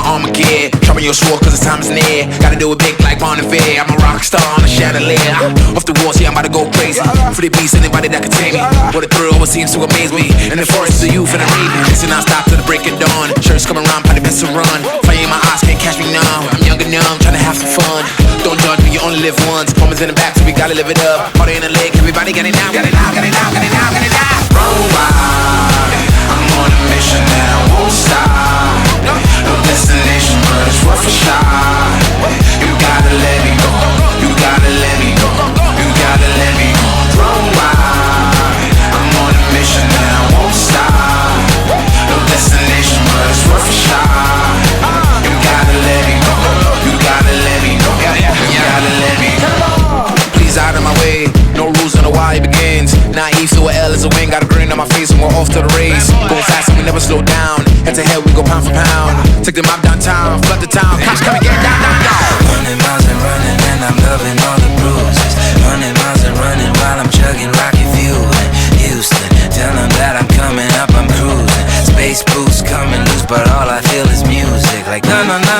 my armor gear. Sharpen your sword cause the time is near. Gotta do it big like Bon and Bear. I'm a rock star on a chandelier. Off the walls, yeah, I'm about to go crazy. For the beast, anybody that can tame me. What a thrill, what seems to amaze me. In the forest, the youth and the raven. Listen, I'll stop till the break of dawn. Shirts coming around, probably best to run. Fire in my eyes, can't catch me now. I'm young and numb, trying to have some fun. Don't judge me, you only live once. Moments in the back, so we gotta live it up. Party in the leg, everybody got it now, got it now, got it now, got it now, got it now. Run wild, I'm on a mission and I won't stop. No destination, but it's worth a shot. You gotta let me go, you gotta let me go, you gotta let me go. Run wild, I'm on a mission and I won't stop. No destination, but it's worth a shot. You gotta let me go, you gotta let me go, you gotta let me go. Please out of my way, no rules on the why it begins. Naive to a L is a win, got a grin on my face and we're off to the race. Going fast and we never slow down, head to head we go pound for pound. Take the mob downtown, flood the town, cops come and get down, down, down. 100 miles and running and I'm loving all the bruises. 100 miles and running while I'm chugging rocket fuel in Houston. Tell them that I'm coming up, I'm cruising. Space boots coming loose, but all I feel is music. Like no, no, no.